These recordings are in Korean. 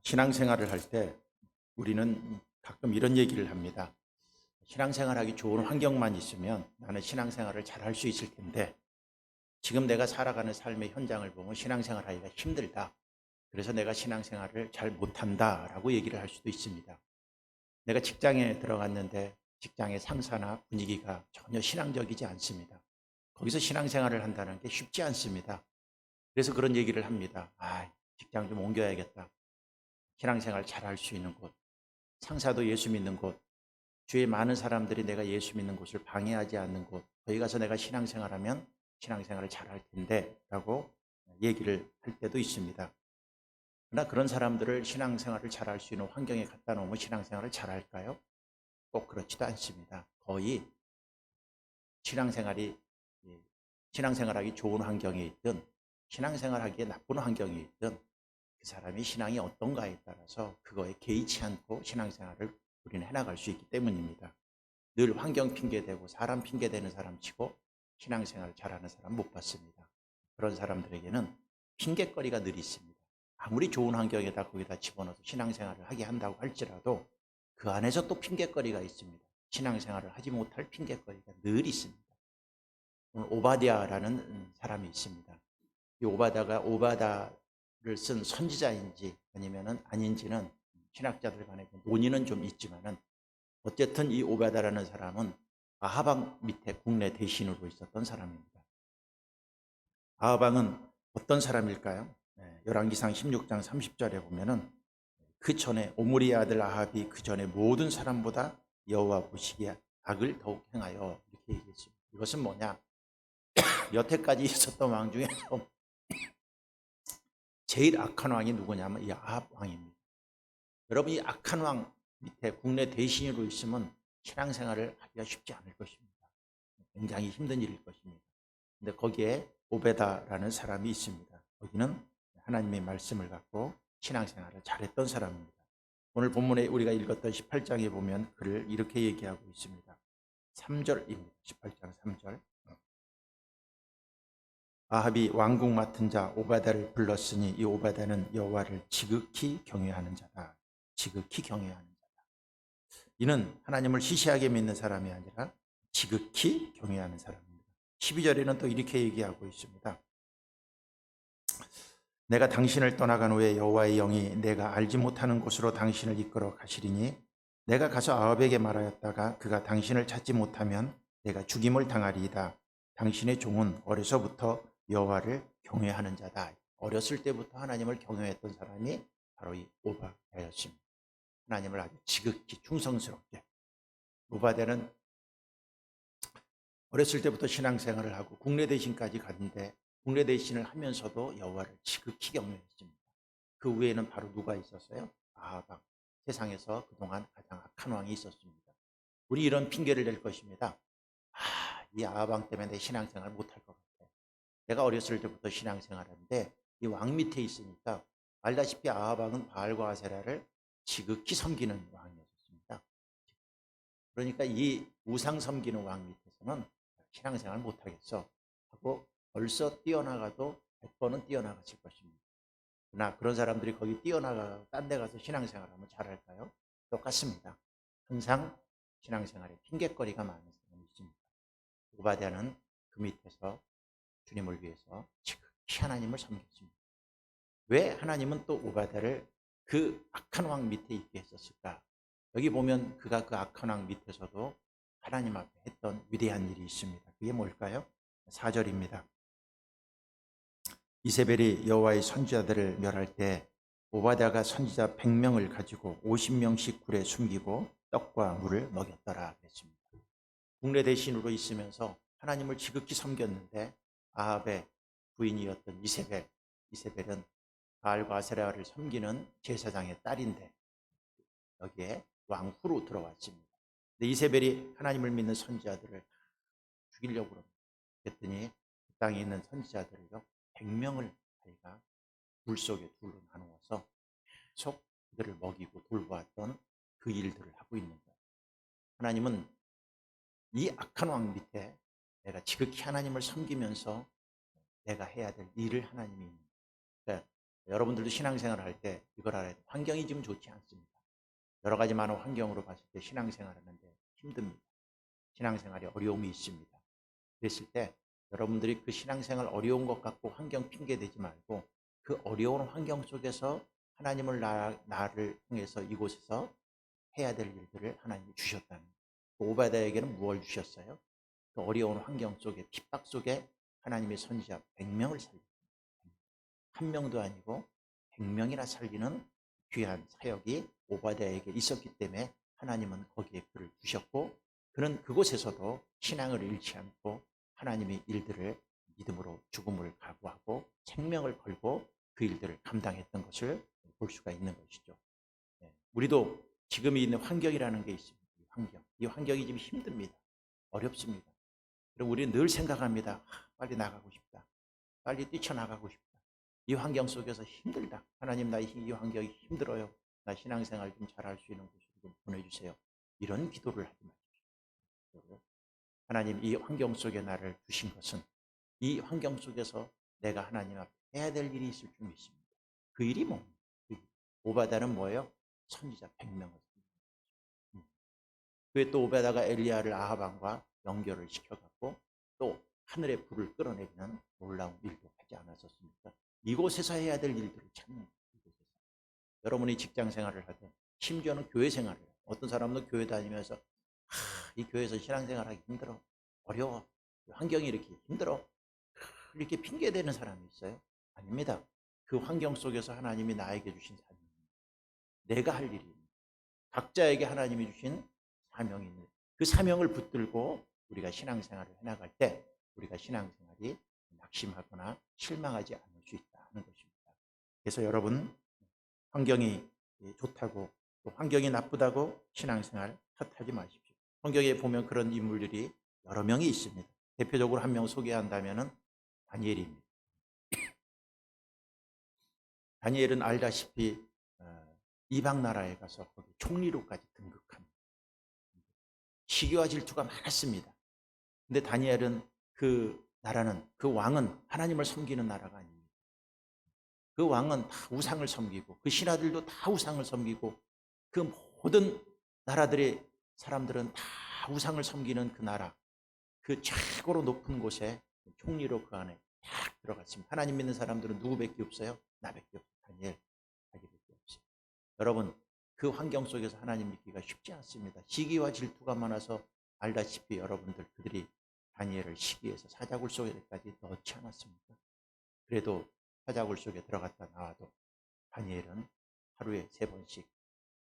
신앙생활을 할 때 우리는 가끔 이런 얘기를 합니다. 신앙생활하기 좋은 환경만 있으면 나는 신앙생활을 잘 할 수 있을 텐데 지금 내가 살아가는 삶의 현장을 보면 신앙생활하기가 힘들다. 그래서 내가 신앙생활을 잘 못한다라고 얘기를 할 수도 있습니다. 내가 직장에 들어갔는데 직장의 상사나 분위기가 전혀 신앙적이지 않습니다. 거기서 신앙생활을 한다는 게 쉽지 않습니다. 그래서 그런 얘기를 합니다. 직장 좀 옮겨야겠다. 신앙생활 잘 할 수 있는 곳, 상사도 예수 믿는 곳, 주위에 많은 사람들이 내가 예수 믿는 곳을 방해하지 않는 곳, 거기 가서 내가 신앙생활하면 신앙생활을 잘 할 텐데 라고 얘기를 할 때도 있습니다. 그러나 그런 사람들을 신앙생활을 잘 할 수 있는 환경에 갖다 놓으면 신앙생활을 잘 할까요? 꼭 그렇지도 않습니다. 거의 신앙생활이 신앙생활하기 좋은 환경에 있든 신앙생활하기에 나쁜 환경에 있든 그 사람이 신앙이 어떤가에 따라서 그거에 개의치 않고 신앙생활을 우리는 해나갈 수 있기 때문입니다. 늘 환경 핑계대고 사람 핑계대는 사람 치고 신앙생활 잘하는 사람 못 봤습니다. 그런 사람들에게는 핑계거리가 늘 있습니다. 아무리 좋은 환경에다 거기다 집어넣어서 신앙생활을 하게 한다고 할지라도 그 안에서 또 핑계거리가 있습니다. 신앙생활을 하지 못할 핑계거리가 늘 있습니다. 오늘 오바댜라는 사람이 있습니다. 이 오바다를 쓴 선지자인지 아니면 아닌지는 신학자들 간에 논의는 좀 있지만은 어쨌든 이 오바다라는 사람은 아하방 밑에 국내 대신으로 있었던 사람입니다. 아하방은 어떤 사람일까요? 열왕기상 16장 30절에 보면은 그 전에 오므리의 아들 아합이 그 전에 모든 사람보다 여호와 보시기에 악을 더욱 행하여 이렇게 얘기했습니다. 이것은 뭐냐? 여태까지 있었던 왕 중에서 제일 악한 왕이 누구냐면 이 아합 왕입니다. 여러분 이 악한 왕 밑에 국내 대신으로 있으면 신앙생활을 하기가 쉽지 않을 것입니다. 굉장히 힘든 일일 것입니다. 근데 거기에 오베다라는 사람이 있습니다. 거기는 하나님의 말씀을 갖고 신앙생활을 잘했던 사람입니다. 오늘 본문에 우리가 읽었던 18장에 보면 그를 이렇게 얘기하고 있습니다. 3절입니다. 18장 3절. 아합이 왕궁 맡은 자 오바다를 불렀으니 이 오바다는 여호와를 지극히 경외하는 자다. 지극히 경외하는 자다. 이는 하나님을 시시하게 믿는 사람이 아니라 지극히 경외하는 사람입니다. 12절에는 또 이렇게 얘기하고 있습니다. 내가 당신을 떠나간 후에 여호와의 영이 내가 알지 못하는 곳으로 당신을 이끌어 가시리니 내가 가서 아합에게 말하였다가 그가 당신을 찾지 못하면 내가 죽임을 당하리이다. 당신의 종은 어려서부터 여호와를 경외하는 자다. 어렸을 때부터 하나님을 경외했던 사람이 바로 이 오바댜였습니다. 하나님을 아주 지극히 충성스럽게. 오바댜는 어렸을 때부터 신앙생활을 하고 국내 대신까지 갔는데 국내 대신을 하면서도 여호와를 지극히 경외했습니다. 그 외에는 바로 누가 있었어요? 아합. 세상에서 그동안 가장 악한 왕이 있었습니다. 우리 이런 핑계를 낼 것입니다. 이 아합 왕 때문에 내 신앙생활 못할 것 같아. 내가 어렸을 때부터 신앙생활하는데 이 왕 밑에 있으니까 알다시피 아합 왕은 바알과 아세라를 지극히 섬기는 왕이었습니다. 그러니까 이 우상 섬기는 왕 밑에서는 신앙생활 못하겠어 하고 벌써 뛰어나가도 100번은 뛰어나갔을 것입니다. 그러나 그런 사람들이 거기 뛰어나가 딴 데 가서 신앙생활하면 잘할까요? 똑같습니다. 항상 신앙생활에 핑계거리가 많은 사람이 있습니다. 오바댜는 그 밑에서 주님을 위해서 지극히 하나님을 섬겼습니다. 왜 하나님은 또 오바댜를 그 악한 왕 밑에 있게 했었을까? 여기 보면 그가 그 악한 왕 밑에서도 하나님 앞에 했던 위대한 일이 있습니다. 그게 뭘까요? 4절입니다. 이세벨이 여호와의 선지자들을 멸할 때 오바댜가 선지자 100명을 가지고 50명씩 굴에 숨기고 떡과 물을 먹였더라 그랬습니다. 국내 대신으로 있으면서 하나님을 지극히 섬겼는데 아합의 부인이었던 이세벨은 바알과 아세라를 섬기는 제사장의 딸인데 여기에 왕후로 들어왔습니다. 근데 이세벨이 하나님을 믿는 선지자들을 죽이려고 그랬더니 그 땅에 있는 선지자들을요 100명을 자기가 물속에 둘로 나누어서 계속 그들을 먹이고 돌보았던 그 일들을 하고 있는 거예요. 하나님은 이 악한 왕 밑에 내가 지극히 하나님을 섬기면서 내가 해야 될 일을 하나님이 있는 거예요. 그러니까 여러분들도 신앙생활을 할 때 이걸 알아야 돼요. 환경이 지금 좋지 않습니다. 여러 가지 많은 환경으로 봤을 때 신앙생활 하는데 힘듭니다. 신앙생활에 어려움이 있습니다. 그랬을 때 여러분들이 그 신앙생활 어려운 것 같고 환경 핑계 대지 말고 그 어려운 환경 속에서 하나님을 나를 통해서 이곳에서 해야 될 일들을 하나님이 주셨다는 거예요. 오바댜에게는 무엇을 주셨어요? 그 어려운 환경 속에 핍박 속에 하나님의 선지자 100명을 살렸습니다. 한 명도 아니고 100명이나 살리는 귀한 사역이 오바댜에게 있었기 때문에 하나님은 거기에 그를 두셨고 그는 그곳에서도 신앙을 잃지 않고 하나님의 일들을 믿음으로 죽음을 각오하고 생명을 걸고 그 일들을 감당했던 것을 볼 수가 있는 것이죠. 우리도 지금 있는 환경이라는 게 있습니다. 이 환경이 지금 힘듭니다. 어렵습니다. 그리고 우리는 늘 생각합니다. 빨리 나가고 싶다. 빨리 뛰쳐나가고 싶다. 이 환경 속에서 힘들다. 하나님, 나 이 환경이 힘들어요. 나 신앙생활 좀 잘할 수 있는 곳으로 좀 보내주세요. 이런 기도를 하지 마십시오. 하나님, 이 환경 속에 나를 두신 것은 이 환경 속에서 내가 하나님 앞에 해야 될 일이 있을 줄 믿습니다. 그 일이 뭡니까? 오바댜는 뭐예요? 선지자 100명을. 그에 또 오베다가 엘리야를 아합 왕과 연결을 시켜갖고 또 하늘의 불을 끌어내리는 놀라운 일도 하지 않았었습니까? 이곳에서 해야 될 일들을 찾는 이곳에서. 여러분이 직장 생활을 하든 심지어는 교회 생활을 해요. 어떤 사람은 교회 다니면서 이 교회에서 신앙생활하기 힘들어, 어려워, 환경이 이렇게 힘들어, 이렇게 핑계대는 사람이 있어요? 아닙니다. 그 환경 속에서 하나님이 나에게 주신 사명입니다. 내가 할 일입니다. 각자에게 하나님이 주신 사명이 있는 그 사명을 붙들고 우리가 신앙생활을 해나갈 때 우리가 신앙생활이 낙심하거나 실망하지 않을 수 있다는 것입니다. 그래서 여러분 환경이 좋다고 또 환경이 나쁘다고 신앙생활 탓하지 마십시오. 성경에 보면 그런 인물들이 여러 명이 있습니다. 대표적으로 한 명 소개한다면 다니엘입니다. 다니엘은 알다시피 이방 나라에 가서 거기 총리로까지 등극합니다. 시기와 질투가 많았습니다. 근데 다니엘은 그 나라는 그 왕은 하나님을 섬기는 나라가 아닙니다. 그 왕은 다 우상을 섬기고 그 신하들도 다 우상을 섬기고 그 모든 나라들의 사람들은 다 우상을 섬기는 그 나라 그 최고로 높은 곳에 총리로 그 안에 딱 들어갔습니다. 하나님 믿는 사람들은 누구밖에 없어요? 나밖에 없어요. 다니엘 자기밖에 없어요. 여러분 그 환경 속에서 하나님 믿기가 쉽지 않습니다. 시기와 질투가 많아서 알다시피 여러분들 그들이 다니엘을 시기에서 사자굴 속에까지 넣지 않았습니까? 그래도 사자굴 속에 들어갔다 나와도 다니엘은 하루에 3번씩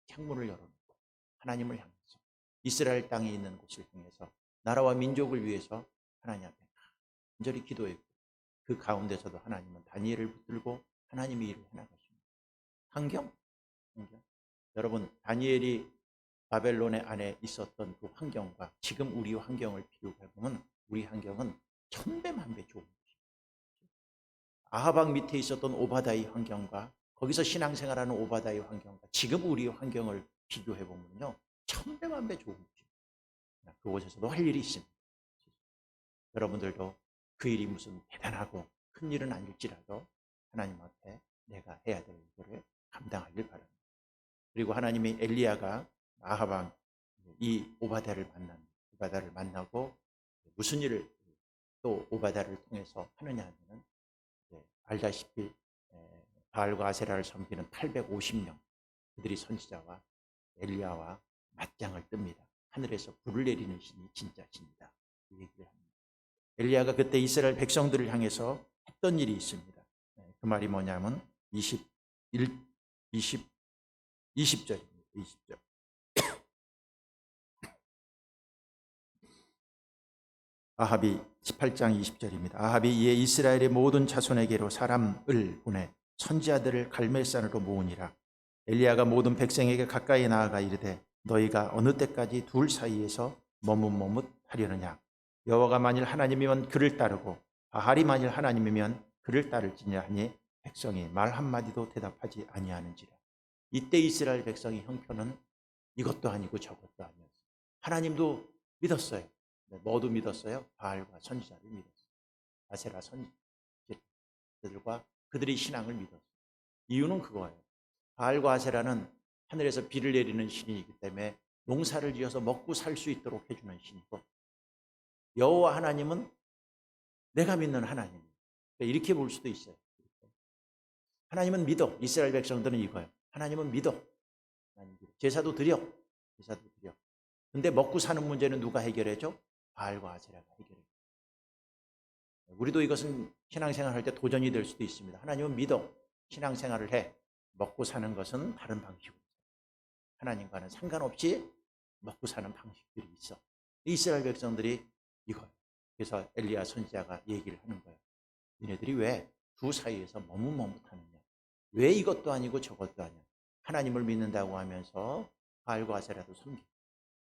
창문을 열어놓고 하나님을 향해서 이스라엘 땅에 있는 곳을 향해서 나라와 민족을 위해서 하나님 앞에 간절히 기도했고 그 가운데서도 하나님은 다니엘을 붙들고 하나님의 일을 해나가십니다. 환경? 여러분 다니엘이 바벨론의 안에 있었던 그 환경과 지금 우리 환경을 비교해보면 우리 환경은 천배만배 좋은 것입니다. 아하방 밑에 있었던 오바다의 환경과 거기서 신앙생활하는 오바다의 환경과 지금 우리 환경을 비교해보면요 천배만배 좋은 것입니다. 그곳에서도 할 일이 있습니다. 여러분들도 그 일이 무슨 대단하고 큰 일은 아닐지라도 하나님 앞에 내가 해야 될 일을 감당하길 바랍니다. 그리고 하나님의 엘리야가 아하방 이 오바댜를 만나고 무슨 일을 또 오바댜를 통해서 하느냐 하면 알다시피 바알과 아세라를 섬기는 850명 그들이 선지자와 엘리야와 맞짱을 뜹니다. 하늘에서 불을 내리는 신이 진짜 신이다. 이 얘기를 합니다. 엘리야가 그때 이스라엘 백성들을 향해서 했던 일이 있습니다. 그 말이 뭐냐면 20절입니다. 20절. 아합이 18장 20절입니다. 아합이 이에 이스라엘의 모든 자손에게로 사람을 보내 선지자들을 갈멜산으로 모으니라. 엘리야가 모든 백성에게 가까이 나아가 이르되 너희가 어느 때까지 둘 사이에서 머뭇머뭇하려느냐. 여호와가 만일 하나님이면 그를 따르고 바알이 만일 하나님이면 그를 따를지냐 하니 백성이 말 한마디도 대답하지 아니하는지라. 이때 이스라엘 백성의 형편은 이것도 아니고 저것도 아니었어요. 하나님도 믿었어요. 모두 믿었어요. 바알과 선지자를 믿었어요. 아세라 선지자들과 그들의 신앙을 믿었어요. 이유는 그거예요. 바알과 아세라는 하늘에서 비를 내리는 신이기 때문에 농사를 지어서 먹고 살 수 있도록 해주는 신이고, 여호와 하나님은 내가 믿는 하나님이에요. 이렇게 볼 수도 있어요. 하나님은 믿어. 이스라엘 백성들은 이거예요. 하나님은 믿어. 제사도 드려. 제사도 드려. 근데 먹고 사는 문제는 누가 해결해줘? 바알과 아세라가 해결해줘. 우리도 이것은 신앙생활 할 때 도전이 될 수도 있습니다. 하나님은 믿어. 신앙생활을 해. 먹고 사는 것은 다른 방식으로. 하나님과는 상관없이 먹고 사는 방식들이 있어. 이스라엘 백성들이 이거예요. 그래서 엘리야 선지자가 얘기를 하는 거예요. 니네들이 왜 두 사이에서 머뭇머뭇하느냐. 왜 이것도 아니고 저것도 아니야. 하나님을 믿는다고 하면서 바알과 아세라도 섬기고,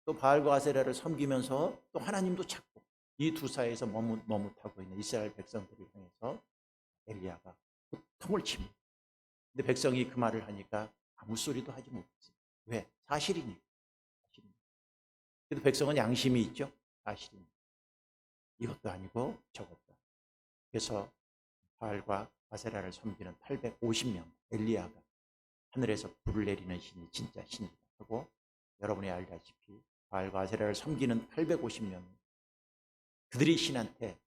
또 바알과 아세라를 섬기면서 또 하나님도 찾고, 이 두 사이에서 머뭇하고 있는 이스라엘 백성들을 향해서 엘리야가 고통을 칩니다. 근데 백성이 그 말을 하니까 아무 소리도 하지 못했어요. 왜? 사실이니까. 그래도 백성은 양심이 있죠. 사실이니까. 이것도 아니고 저것도 아니고. 그래서 바알과 아세라를 섬기는 850명 엘리야가 하늘에서 불을 내리는 신이 진짜 신이다 하고, 여러분이 알다시피 바알과 아세라를 섬기는 850명 그들이 신한테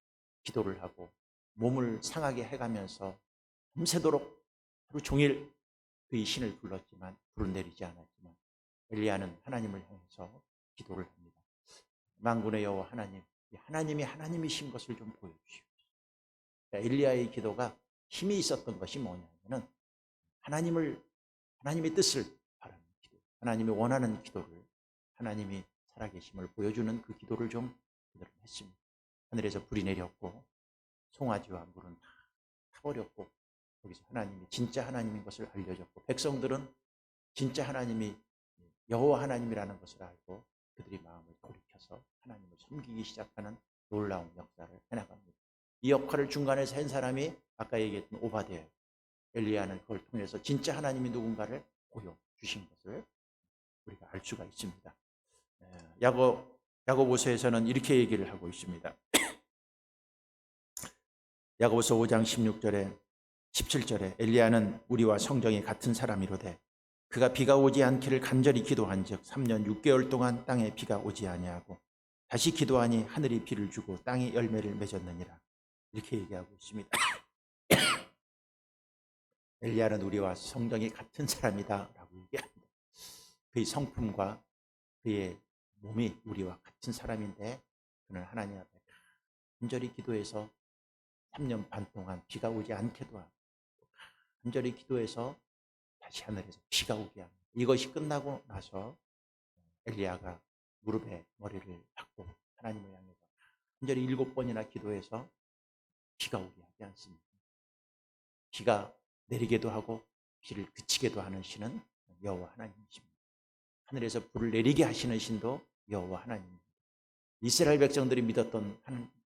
기도를 하고 몸을 상하게 해가면서 밤새도록 하루 종일 그의 신을 불렀지만 불은 내리지 않았지만 엘리야는 하나님을 향해서 기도를 합니다. 만군의 여호와 하나님, 하나님이 하나님이신 것을 좀 보여주시오. 엘리야의 기도가 힘이 있었던 것이 뭐냐면은 하나님의 뜻을 바라는 기도, 하나님이 원하는 기도를, 하나님이 살아계심을 보여주는 그 기도를 좀 그들은 했습니다. 하늘에서 불이 내렸고 송아지와 물은 다 타버렸고, 거기서 하나님이 진짜 하나님인 것을 알려줬고, 백성들은 진짜 하나님이 여호와 하나님이라는 것을 알고 그들이 마음을 돌이켜서 하나님을 섬기기 시작하는 놀라운 역사를 해나갑니다. 이 역할을 중간에서 한 사람이 아까 얘기했던 오바댜예요. 엘리야는 그걸 통해서 진짜 하나님이 누군가를 보여주신 것을 우리가 알 수가 있습니다. 야고보서에서는 이렇게 얘기를 하고 있습니다. 야고보서 5장 16절에 17절에 엘리야는 우리와 성정이 같은 사람이로되 그가 비가 오지 않기를 간절히 기도한즉 3년 6개월 동안 땅에 비가 오지 아니하고 다시 기도하니 하늘이 비를 주고 땅이 열매를 맺었느니라. 이렇게 얘기하고 있습니다. 엘리야는 우리와 성정이 같은 사람이다 라고 얘기합니다. 그의 성품과 그의 몸이 우리와 같은 사람인데 그는 하나님 앞에 간절히 기도해서 3년 반 동안 비가 오지 않게도 하고 간절히 기도해서 다시 하늘에서 비가 오게 합니다. 이것이 끝나고 나서 엘리야가 무릎에 머리를 박고 하나님을 향해서 간절히 7번이나 기도해서 비가 오게 하지 않습니다. 비가 내리게도 하고 비를 그치게도 하는 신은 여호와 하나님이십니다. 하늘에서 불을 내리게 하시는 신도 여호와 하나님입니다. 이스라엘 백성들이 믿었던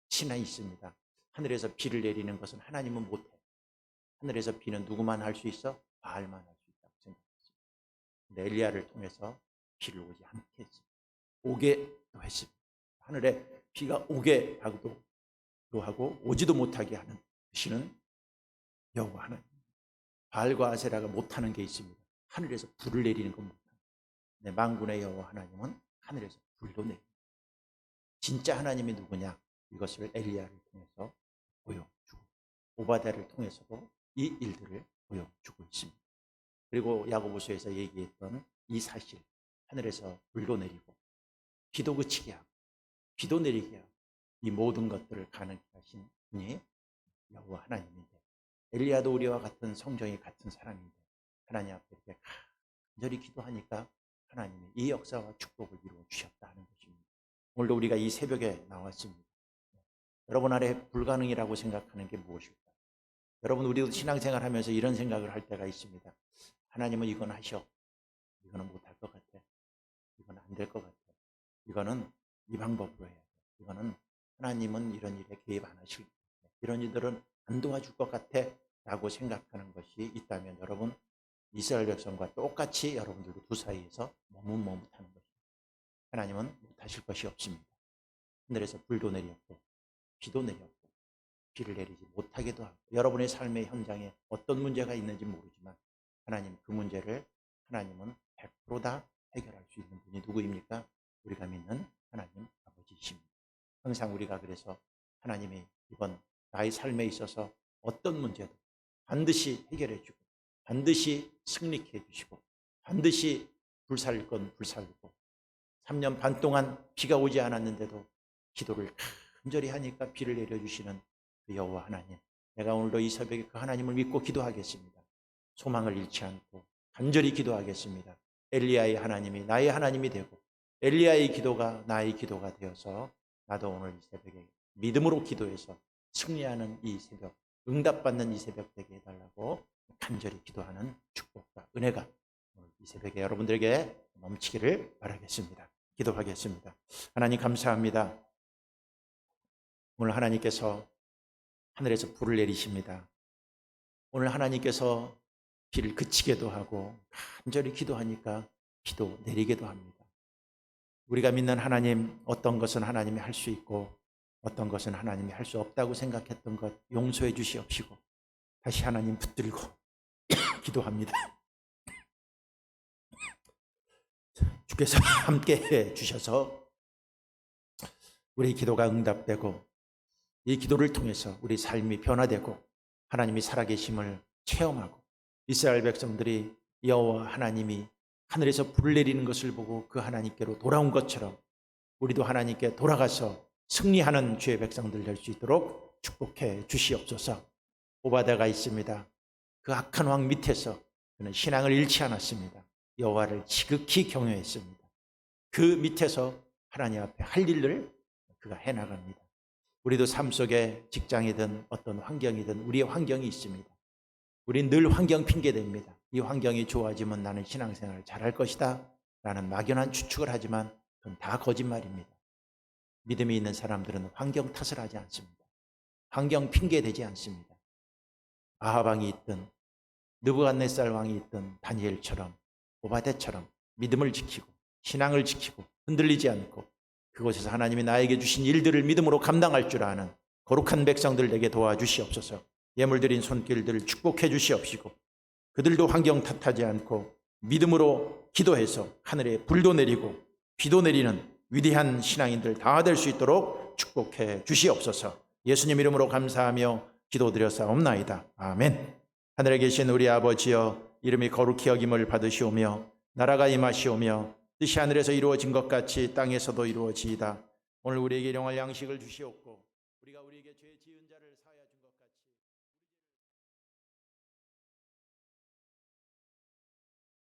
신이 있습니다. 하늘에서 비를 내리는 것은 하나님은 못해. 하늘에서 비는 누구만 할 수 있어? 바알만 할 수 있다고 생각했습니다. 근데 엘리야를 통해서 비를 오지 않게 했습니다. 오게도 했습니다. 하늘에 비가 오게 하고 오지도 못하게 하는 신은 여호와 하나님. 바알과 아세라가 못하는 게 있습니다. 하늘에서 불을 내리는 건 못합니다. 네, 만군의 여호와 하나님은 하늘에서 불도 내립니다. 진짜 하나님이 누구냐? 이것을 엘리야를 통해서 보여주고 오바댜를 통해서도 이 일들을 보여주고 있습니다. 그리고 야고보서에서 얘기했던 이 사실, 하늘에서 불도 내리고 비도 그치게 하고 비도 내리게 하고 이 모든 것들을 가능케 하신 분이 여호와 하나님인데, 엘리야도 우리와 같은 성정이 같은 사람인데 하나님 앞에 이렇게 간절히 기도하니까 하나님이 이 역사와 축복을 이루어 주셨다 하는 것입니다. 오늘도 우리가 이 새벽에 나왔습니다. 여러분 아래 불가능이라고 생각하는 게 무엇일까? 여러분, 우리도 신앙생활 하면서 이런 생각을 할 때가 있습니다. 하나님은 이건 하셔. 이거는 못할 것 같아. 이건 안 될 것 같아. 이거는 이 방법으로 해야 돼. 이거는 하나님은 이런 일에 개입 안 하실 것 같아. 이런 일들은 안 도와줄 것 같아 라고 생각하는 것이 있다면 여러분, 이스라엘 백성과 똑같이 여러분들도 두 사이에서 머뭇머뭇하는 것입니다. 하나님은 못하실 것이 없습니다. 하늘에서 불도 내렸고 비도 내렸고 비를 내리지 못하게도 하고, 여러분의 삶의 현장에 어떤 문제가 있는지 모르지만 하나님 그 문제를 하나님은 100%다 해결할 수 있는 분이 누구입니까? 우리가 믿는 하나님 아버지이십니다. 항상 우리가 그래서 하나님이 이번 나의 삶에 있어서 어떤 문제도 반드시 해결해 주고 반드시 승리케 해주시고 반드시 불살 건 불살고 3년 반 동안 비가 오지 않았는데도 기도를 간절히 하니까 비를 내려주시는 그 여호와 하나님, 내가 오늘도 이 새벽에 그 하나님을 믿고 기도하겠습니다. 소망을 잃지 않고 간절히 기도하겠습니다. 엘리야의 하나님이 나의 하나님이 되고 엘리야의 기도가 나의 기도가 되어서 나도 오늘 이 새벽에 믿음으로 기도해서 승리하는 이 새벽, 응답받는 이 새벽 되게 해달라고 간절히 기도하는 축복과 은혜가 오늘 이 새벽에 여러분들에게 넘치기를 바라겠습니다. 기도하겠습니다. 하나님 감사합니다. 오늘 하나님께서 하늘에서 불을 내리십니다. 오늘 하나님께서 비를 그치게도 하고 간절히 기도하니까 비도 내리게도 합니다. 우리가 믿는 하나님, 어떤 것은 하나님이 할 수 있고 어떤 것은 하나님이 할 수 없다고 생각했던 것 용서해 주시옵시고 다시 하나님 붙들고 기도합니다. 주께서 함께 해 주셔서 우리 기도가 응답되고 이 기도를 통해서 우리 삶이 변화되고 하나님이 살아계심을 체험하고 이스라엘 백성들이 여호와 하나님이 하늘에서 불을 내리는 것을 보고 그 하나님께로 돌아온 것처럼 우리도 하나님께 돌아가서 승리하는 주의 백성들 될 수 있도록 축복해 주시옵소서. 오바다가 있습니다. 그 악한 왕 밑에서 그는 신앙을 잃지 않았습니다. 여호와를 지극히 경외했습니다. 그 밑에서 하나님 앞에 할 일을 그가 해나갑니다. 우리도 삶 속에 직장이든 어떤 환경이든 우리의 환경이 있습니다. 우린 늘 환경 핑계댑니다. 이 환경이 좋아지면 나는 신앙생활을 잘할 것이다 라는 막연한 추측을 하지만 그건 다 거짓말입니다. 믿음이 있는 사람들은 환경 탓을 하지 않습니다. 환경 핑계대지 않습니다. 아합 왕이 있든 느부갓네살 왕이 있든 다니엘처럼 오바데처럼 믿음을 지키고 신앙을 지키고 흔들리지 않고 그곳에서 하나님이 나에게 주신 일들을 믿음으로 감당할 줄 아는 거룩한 백성들 되게 도와주시옵소서. 예물 드린 손길들을 축복해 주시옵시고 그들도 환경 탓하지 않고 믿음으로 기도해서 하늘에 불도 내리고 비도 내리는 위대한 신앙인들 다 될 수 있도록 축복해 주시옵소서. 예수님 이름으로 감사하며 기도드렸사옵나이다. 아멘. 하늘에 계신 우리 아버지여, 이름이 거룩히 여김을 받으시오며 나라가 임하시오며 뜻이 하늘에서 이루어진 것 같이 땅에서도 이루어지이다. 오늘 우리에게 일용할 양식을 주시옵고 우리가 우리에게 죄 지은